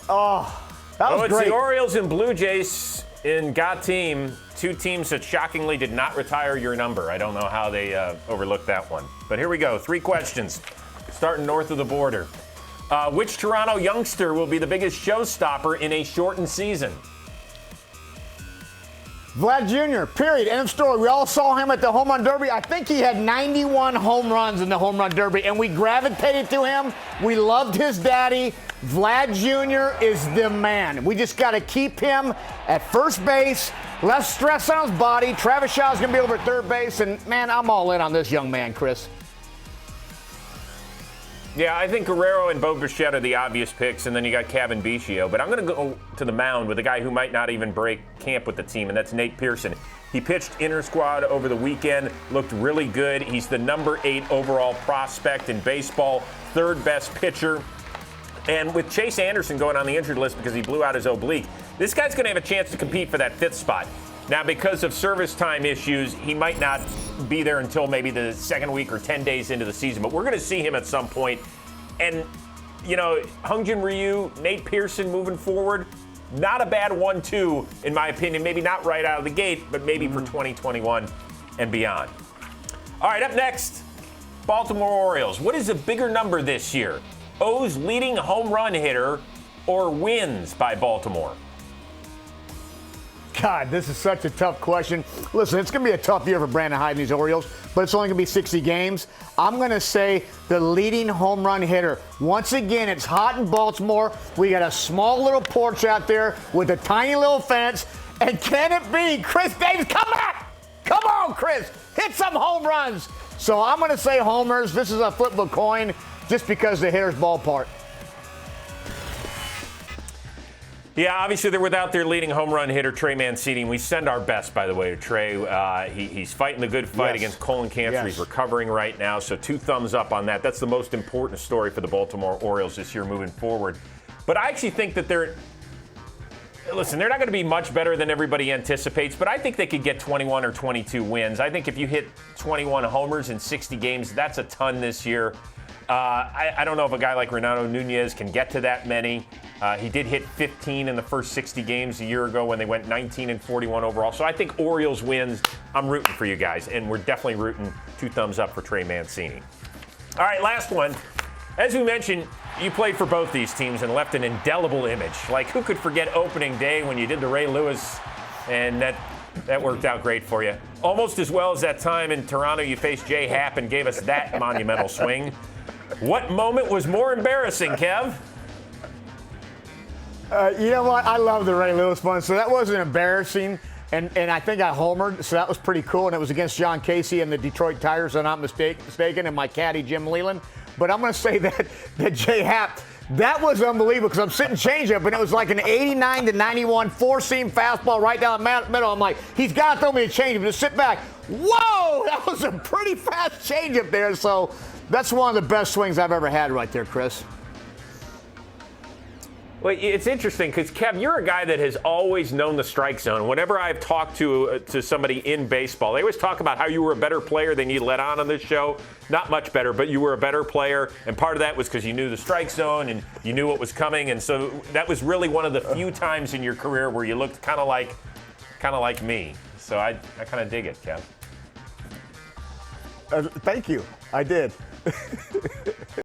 Oh, that was it's great. the Orioles and Blue Jays in Got Team, two teams that shockingly did not retire your number. I don't know how they overlooked that one. But here we go, 3 questions, starting north of the border. Which Toronto youngster will be the biggest showstopper in a shortened season? Vlad Jr., period. End of story. We all saw him at the Home Run Derby. I think he had 91 home runs in the Home Run Derby, and we gravitated to him. We loved his daddy. Vlad Jr. is the man. We just got to keep him at first base, less stress on his body. Travis Shaw's going to be over at third base, and, man, I'm all in on this young man, Chris. Yeah, I think Guerrero and Bo Bichette are the obvious picks, and then you got Kevin Biggio. But I'm going to go to the mound with a guy who might not even break camp with the team, and that's Nate Pearson. He pitched inter-squad over the weekend, looked really good. He's the number 8 overall prospect in baseball, 3rd best pitcher. And with Chase Anderson going on the injured list because he blew out his oblique, this guy's going to have a chance to compete for that 5th spot. Now, because of service time issues, he might not be there until maybe the 2nd week or 10 days into the season, but we're going to see him at some point. And, you know, Hyunjin Ryu, Nate Pearson moving forward, not a bad 1-2, in my opinion. Maybe not right out of the gate, but maybe for 2021 and beyond. All right, up next, Baltimore Orioles. What is a bigger number this year? O's leading home run hitter or wins by Baltimore? God, this is such a tough question. Listen, it's going to be a tough year for Brandon Hyde and these Orioles, but it's only going to be 60 games. I'm going to say the leading home run hitter. Once again, it's hot in Baltimore. We got a small little porch out there with a tiny little fence. And can it be Chris Davis? Come back! Come on, Chris! Hit some home runs! So I'm going to say homers. This is a flip of a coin just because the hitter's ballpark. Yeah, obviously they're without their leading home run hitter, Trey Mancini. We send our best, by the way, to Trey. He's fighting the good fight against colon cancer. He's recovering right now, so 2 thumbs up on that. That's the most important story for the Baltimore Orioles this year moving forward. But I actually think that they're not going to be much better than everybody anticipates, but I think they could get 21 or 22 wins. I think if you hit 21 homers in 60 games, that's a ton this year. I don't know if a guy like Renato Nunez can get to that many. He did hit 15 in the first 60 games a year ago when they went 19 and 41 overall. So I think Orioles wins. I'm rooting for you guys, and we're definitely rooting 2 thumbs up for Trey Mancini. All right, last one. As we mentioned, you played for both these teams and left an indelible image. Like, who could forget opening day when you did the Ray Lewis, and that worked out great for you. Almost as well as that time in Toronto you faced Jay Happ and gave us that monumental swing. What moment was more embarrassing, Kev? You know what? I love the Ray Lewis one, so that wasn't embarrassing. And I think I homered, so that was pretty cool. And it was against John Casey and the Detroit Tigers, if I'm not mistaken, and my caddy, Jim Leland. But I'm going to say that Jay Happ, that was unbelievable because I'm sitting changeup, and it was like an 89 to 91 four-seam fastball right down the middle. I'm like, he's got to throw me a changeup. Just sit back. Whoa! That was a pretty fast changeup there. So that's one of the best swings I've ever had right there, Chris. Well, it's interesting because, Kev, you're a guy that has always known the strike zone. Whenever I've talked to somebody in baseball, they always talk about how you were a better player than you let on this show. Not much better, but you were a better player, and part of that was because you knew the strike zone and you knew what was coming, and so that was really one of the few times in your career where you looked kind of like me. So I kind of dig it, Kev. Thank you. I did.